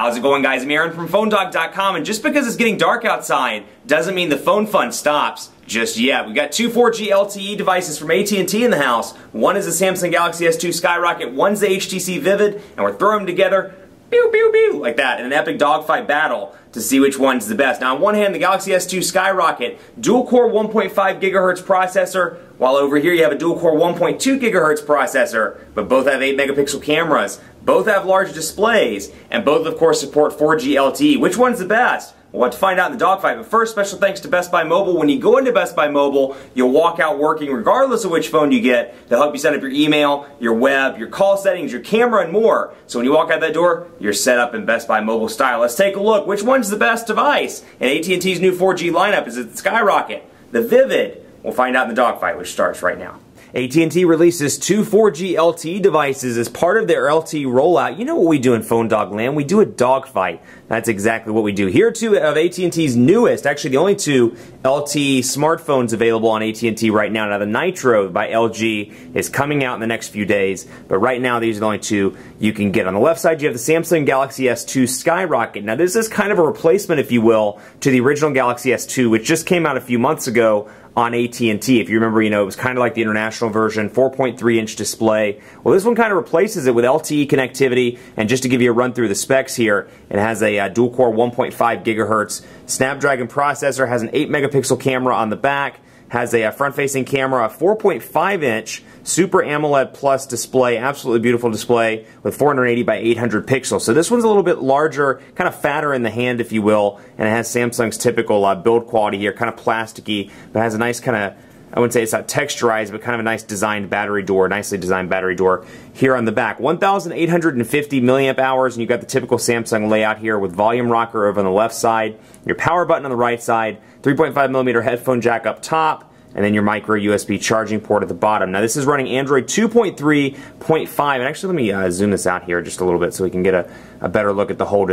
How's it going, guys? I'm Aaron from PhoneDog.com, and just because it's getting dark outside doesn't mean the phone fun stops just yet. We've got two 4G LTE devices from AT&T in the house. One is the Samsung Galaxy S2 Skyrocket, one's the HTC Vivid, and we're throwing them together, pew, pew, pew, like that, in an epic dogfight battle to see which one's the best. Now, on one hand, the Galaxy S2 Skyrocket, dual-core 1.5 GHz processor, while over here you have a dual-core 1.2 GHz processor, but both have 8-megapixel cameras, both have large displays, and both, of course, support 4G LTE. Which one's the best? We'll have to find out in the dogfight, but first, special thanks to Best Buy Mobile. When you go into Best Buy Mobile, you'll walk out working regardless of which phone you get. They'll help you set up your email, your web, your call settings, your camera, and more. So when you walk out that door, you're set up in Best Buy Mobile style. Let's take a look. Which one's the best device in AT&T's new 4G lineup? Is it the Skyrocket? The Vivid? We'll find out in the dogfight, which starts right now. AT&T releases two 4G LTE devices as part of their LTE rollout. You know what we do in Phone Dog Land? We do a dogfight. That's exactly what we do. Here are two of AT&T's newest, actually the only two LTE smartphones available on AT&T right now. Now the Nitro by LG is coming out in the next few days, but right now these are the only two you can get. On the left side you have the Samsung Galaxy S II Skyrocket. Now this is kind of a replacement, if you will, to the original Galaxy S2, which just came out a few months ago on AT&T. If you remember, it was kind of like the international version, 4.3-inch display. Well, this one kind of replaces it with LTE connectivity, and just to give you a run through the specs here, it has a dual-core 1.5 GHz Snapdragon processor, has an 8-megapixel camera on the back, has a front-facing camera, a 4.5-inch Super AMOLED Plus display, absolutely beautiful display with 480 by 800 pixels. So this one's a little bit larger, kind of fatter in the hand, if you will, and it has Samsung's typical build quality here, kind of plasticky, but has a nice kind of, I wouldn't say it's not texturized, but kind of a nice designed battery door, nicely designed battery door here on the back. 1,850 milliamp hours, and you've got the typical Samsung layout here with volume rocker over on the left side, your power button on the right side, 3.5mm headphone jack up top, and then your micro USB charging port at the bottom. Now this is running Android 2.3.5, and actually let me zoom this out here just a little bit so we can get a better look at the whole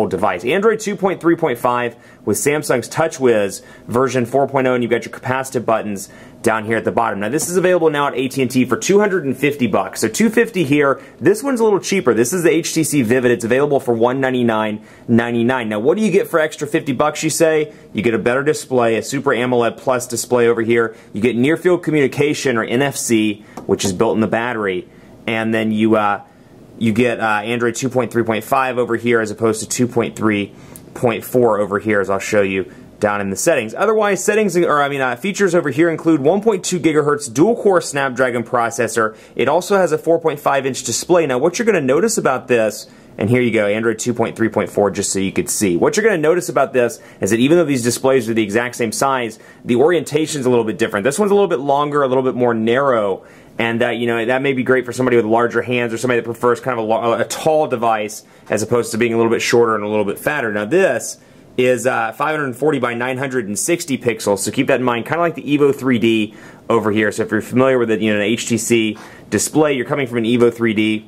device. Android 2.3.5 with Samsung's TouchWiz version 4.0, and you've got your capacitive buttons down here at the bottom. Now this is available now at AT&T for $250. So $250 here. This one's a little cheaper. This is the HTC Vivid. It's available for $199.99. Now what do you get for extra $50, you say? You get a better display, a Super AMOLED Plus display over here. You get near-field communication, or NFC, which is built in the battery, and then you get Android 2.3.5 over here as opposed to 2.3.4 over here, as I'll show you down in the settings. Otherwise, features over here include 1.2 GHz dual-core Snapdragon processor. It also has a 4.5-inch display. Now, what you're going to notice about this, and here you go, Android 2.3.4, just so you could see. What you're going to notice about this is that even though these displays are the exact same size, the orientation's a little bit different. This one's a little bit longer, a little bit more narrow, and that may be great for somebody with larger hands or somebody that prefers kind of a tall device as opposed to being a little bit shorter and a little bit fatter. Now this is 540 by 960 pixels, so keep that in mind, kind of like the Evo 3D over here. So if you're familiar with it, an HTC display, you're coming from an Evo 3D,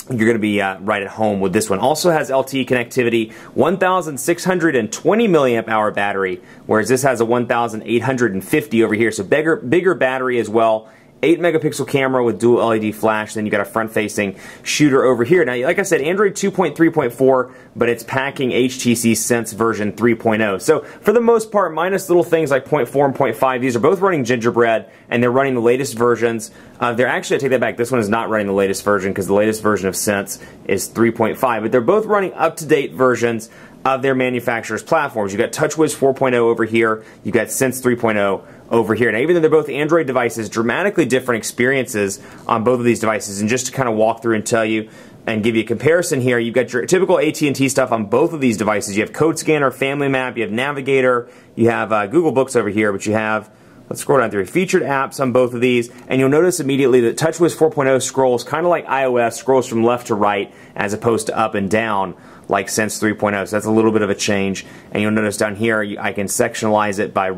you're going to be right at home with this one. Also has LTE connectivity, 1,620 milliamp hour battery, whereas this has a 1,850 over here, so bigger battery as well. 8-megapixel camera with dual LED flash, then you got a front-facing shooter over here. Now, like I said, Android 2.3.4, but it's packing HTC Sense version 3.0. So, for the most part, minus little things like 0.4 and 0.5, these are both running Gingerbread, and they're running the latest versions. They're actually, I take that back, this one is not running the latest version, because the latest version of Sense is 3.5, but they're both running up-to-date versions of their manufacturer's platforms. You've got TouchWiz 4.0 over here, you've got Sense 3.0 over here. Now, even though they're both Android devices, dramatically different experiences on both of these devices. And just to kind of walk through and tell you and give you a comparison here, you've got your typical AT&T stuff on both of these devices. You have Code Scanner, Family Map, you have Navigator, you have Google Books over here, but you have, let's scroll down through, featured apps on both of these, and you'll notice immediately that TouchWiz 4.0 scrolls kind of like iOS, scrolls from left to right as opposed to up and down like Sense 3.0, so that's a little bit of a change. And you'll notice down here I can sectionalize it by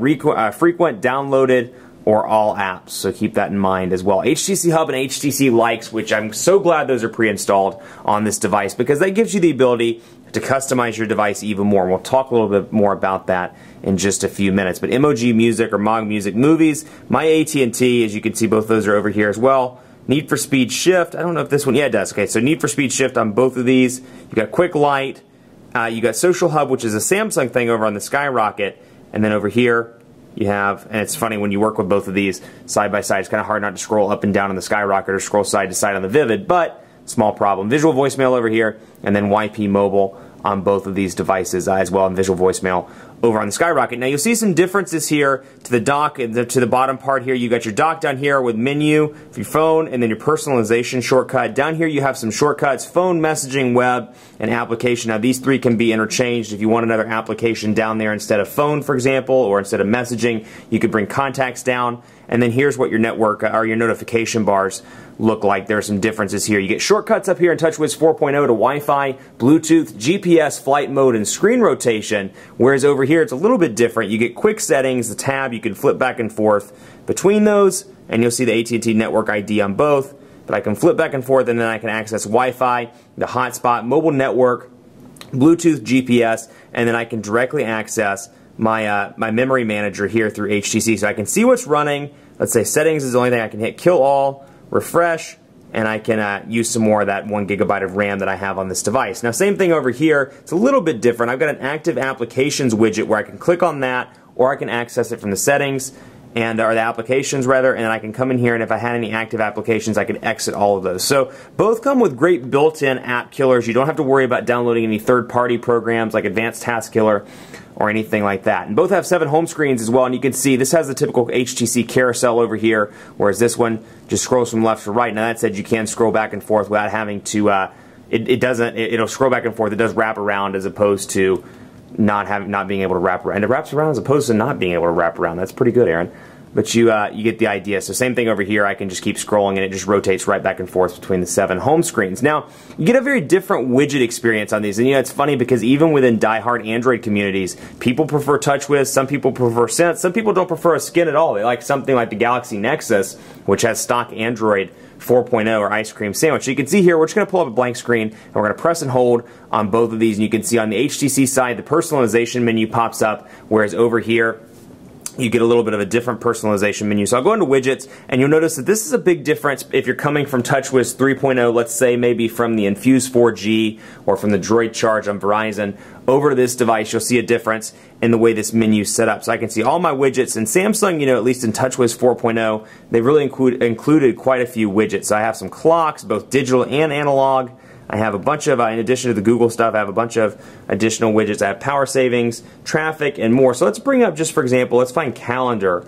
frequent, downloaded, or all apps, so keep that in mind as well. HTC Hub and HTC Likes, which I'm so glad those are pre-installed on this device, because that gives you the ability to customize your device even more. And we'll talk a little bit more about that in just a few minutes. But MOG Music or MOG Music Movies, my AT&T, as you can see, both those are over here as well. Need for Speed Shift. I don't know if this one, yeah, it does. Okay, so Need for Speed Shift on both of these. You got Quick Light. You got Social Hub, which is a Samsung thing over on the Skyrocket. And then over here, you have, and it's funny when you work with both of these side by side, it's kind of hard not to scroll up and down on the Skyrocket or scroll side to side on the Vivid, but small problem. Visual voicemail over here, and then YP Mobile on both of these devices as well, and visual voicemail over on the Skyrocket. Now you'll see some differences here to the dock, to the bottom part here. You got your dock down here with menu for your phone, and then your personalization shortcut. Down here you have some shortcuts, phone, messaging, web, and application. Now these three can be interchanged. If you want another application down there instead of phone, for example, or instead of messaging, you could bring contacts down. And then here's what your network or your notification bars look like. There are some differences here. You get shortcuts up here in TouchWiz 4.0 to Wi-Fi, Bluetooth, GPS, flight mode, and screen rotation, whereas over here it's a little bit different. You get quick settings, the tab, you can flip back and forth between those, and you'll see the AT&T network ID on both, but I can flip back and forth, and then I can access Wi-Fi, the hotspot, mobile network, Bluetooth, GPS, and then I can directly access my memory manager here through HTC. So I can see what's running. Let's say settings is the only thing I can hit. Kill all, refresh, and I can use some more of that 1 GB of RAM that I have on this device. Now same thing over here. It's a little bit different. I've got an active applications widget where I can click on that, or I can access it from the settings, or the applications rather, and then I can come in here, and if I had any active applications I could exit all of those. So both come with great built-in app killers. You don't have to worry about downloading any third-party programs like Advanced Task Killer or anything like that. And both have 7 home screens as well, and you can see this has the typical HTC carousel over here, whereas this one just scrolls from left to right. Now that said, you can scroll back and forth without having to, it'll scroll back and forth. It does wrap around as opposed to not being able to wrap around. And it wraps around as opposed to not being able to wrap around. That's pretty good, Aaron. But you get the idea. So same thing over here. I can just keep scrolling and it just rotates right back and forth between the 7 home screens. Now, you get a very different widget experience on these. And it's funny because even within die-hard Android communities, people prefer TouchWiz, some people prefer Sense, some people don't prefer a skin at all. They like something like the Galaxy Nexus, which has stock Android 4.0 or ice cream sandwich. So you can see here, we're just going to pull up a blank screen and we're going to press and hold on both of these. And you can see on the HTC side, the personalization menu pops up, whereas over here, you get a little bit of a different personalization menu. So I'll go into widgets, and you'll notice that this is a big difference if you're coming from TouchWiz 3.0, let's say maybe from the Infuse 4G or from the Droid Charge on Verizon, over to this device. You'll see a difference in the way this menu is set up. So I can see all my widgets, and Samsung, at least in TouchWiz 4.0, they've really included quite a few widgets. So I have some clocks, both digital and analog. I have a bunch of, in addition to the Google stuff, I have a bunch of additional widgets. I have power savings, traffic, and more. So let's bring up, just for example, let's find calendar,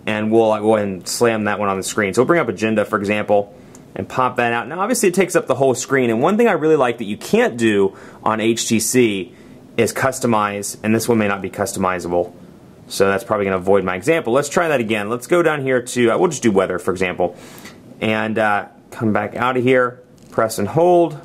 and we'll go ahead and slam that one on the screen. So we'll bring up agenda, for example, and pop that out. Now, obviously, it takes up the whole screen, and one thing I really like that you can't do on HTC is customize, and this one may not be customizable. So that's probably going to avoid my example. Let's try that again. Let's go down here to, we'll just do weather, for example, and come back out of here, press and hold.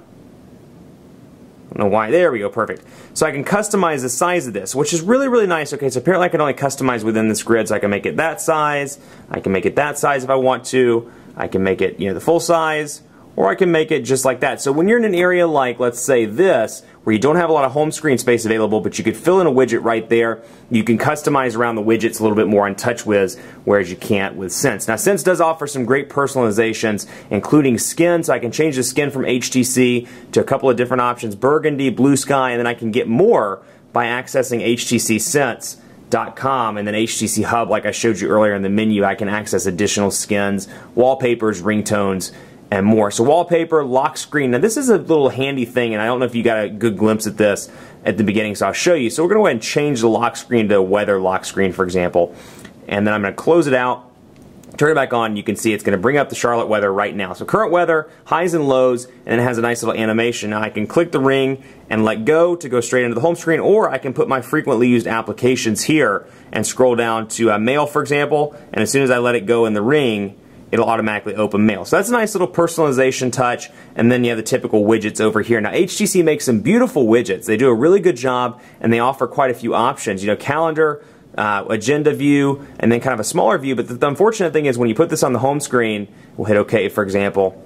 I don't know why. There we go. Perfect. So I can customize the size of this, which is really, really nice. Okay, so apparently I can only customize within this grid, so I can make it that size. I can make it that size if I want to. I can make it, the full size, or I can make it just like that. So when you're in an area like, let's say this, where you don't have a lot of home screen space available, but you could fill in a widget right there, you can customize around the widgets a little bit more on TouchWiz, whereas you can't with Sense. Now, Sense does offer some great personalizations, including skin, so I can change the skin from HTC to a couple of different options, burgundy, blue sky, and then I can get more by accessing HTC Sense.com, and then HTC Hub, like I showed you earlier in the menu. I can access additional skins, wallpapers, ringtones, and more. So wallpaper, lock screen. Now this is a little handy thing, and I don't know if you got a good glimpse at this at the beginning, so I'll show you. So we're going to go ahead and change the lock screen to a weather lock screen, for example. And then I'm going to close it out, turn it back on. You can see it's going to bring up the Charlotte weather right now. So current weather, highs and lows, and then it has a nice little animation. Now I can click the ring and let go to go straight into the home screen, or I can put my frequently used applications here and scroll down to mail, for example, and as soon as I let it go in the ring, it'll automatically open mail. So that's a nice little personalization touch, and then you have the typical widgets over here. Now HTC makes some beautiful widgets. They do a really good job, and they offer quite a few options. Calendar, agenda view, and then kind of a smaller view, but the unfortunate thing is when you put this on the home screen, we'll hit OK, for example,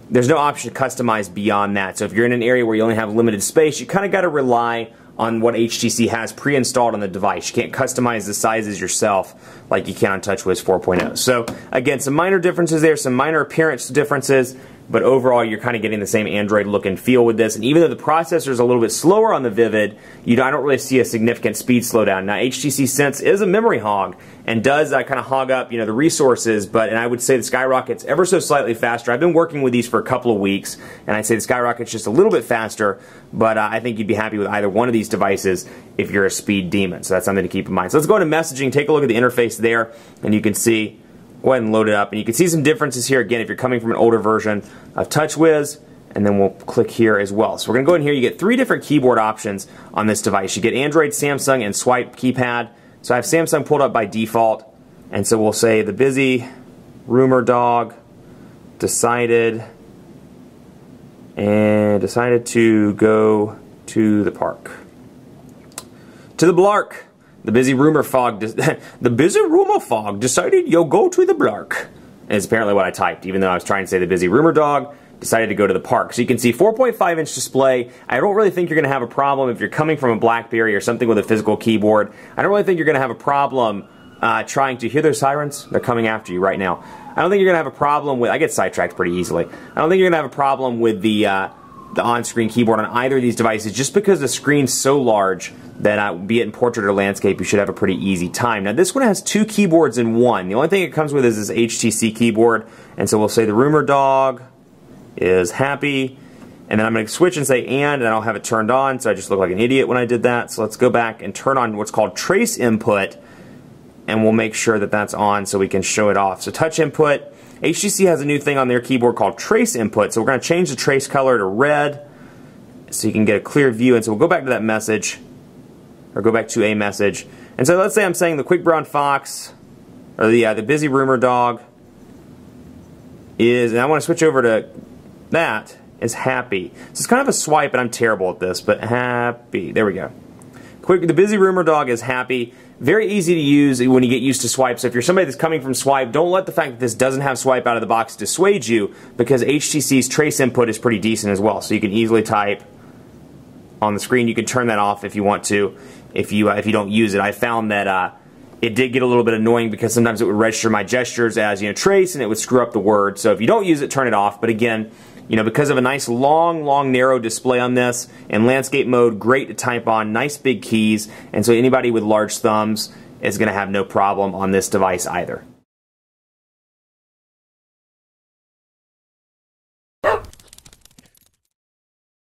there's no option to customize beyond that. So if you're in an area where you only have limited space, you kind of got to rely on what HTC has pre-installed on the device. You can't customize the sizes yourself like you can on TouchWiz 4.0. So again, some minor differences there, some minor appearance differences, but overall you're kind of getting the same Android look and feel with this. And even though the processor is a little bit slower on the Vivid, I don't really see a significant speed slowdown. Now HTC Sense is a memory hog and does kind of hog up the resources, and I would say the Skyrocket's ever so slightly faster. I've been working with these for a couple of weeks, and I'd say the Skyrocket's just a little bit faster, but I think you'd be happy with either one of these devices if you're a speed demon. So that's something to keep in mind. So let's go into messaging, take a look at the interface there, and you can see. Go ahead and load it up, and you can see some differences here again if you're coming from an older version of TouchWiz, and then we'll click here as well. So we're going to go in here. You get 3 different keyboard options on this device. You get Android, Samsung, and swipe keypad. So I have Samsung pulled up by default, and so we'll say the busy rumor dog decided to go to the park. To the blark. The busy rumor fog decided you'll go to the blark. Is apparently what I typed, even though I was trying to say the busy rumor dog decided to go to the park. So you can see 4.5-inch display. I don't really think you're going to have a problem if you're coming from a BlackBerry or something with a physical keyboard. I don't really think you're going to have a problem trying to hear those sirens. They're coming after you right now. I don't think you're going to have a problem with. I get sidetracked pretty easily. I don't think you're going to have a problem with the on-screen keyboard on either of these devices, just because the screen's so large that be it in portrait or landscape, you should have a pretty easy time. Now this one has 2 keyboards in one. The only thing it comes with is this HTC keyboard, and so we'll say the rumor dog is happy, and then I'm going to switch and say and I'll have it turned on, so I just look like an idiot when I did that. So let's go back and turn on what's called trace input, and we'll make sure that that's on so we can show it off. So touch input, HTC has a new thing on their keyboard called trace input, so we're going to change the trace color to red so you can get a clear view. And so we'll go back to that message, or go back to a message, and so let's say I'm saying the quick brown fox, or the busy rumor dog is, and I want to switch over to that, is happy. So it's kind of a swipe, and I'm terrible at this, but happy. There we go. The busy rumor dog is happy. Very easy to use when you get used to swipe. So if you're somebody that's coming from swipe, don't let the fact that this doesn't have swipe out of the box dissuade you, because HTC's trace input is pretty decent as well. So you can easily type on the screen. You can turn that off if you want to, if you don't use it. I found that it did get a little bit annoying because sometimes it would register my gestures as trace, and it would screw up the word. So if you don't use it, turn it off. But again, because of a nice long narrow display on this, in landscape mode, great to type on, nice big keys, and so anybody with large thumbs is going to have no problem on this device either.